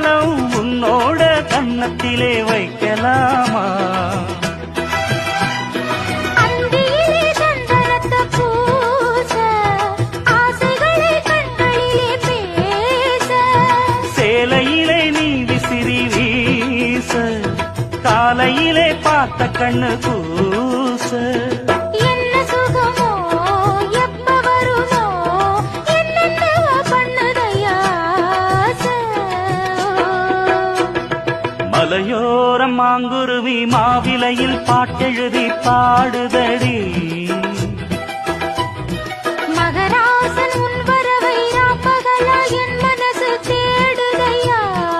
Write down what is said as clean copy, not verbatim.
காலம் உன்னோட கன்னத்திலே வைக்கலாமா? சேலையிலே நீ விசிறி வீச, காலையிலே பார்த்த கண்ணு கூச. என்ன சுகமோ எப்ப வருமோ என்னென்ன பண்ணுதையா? மலையோரம் மாங்குருவி மாவிலையில் பாட்டெழுதி பாடுதடி.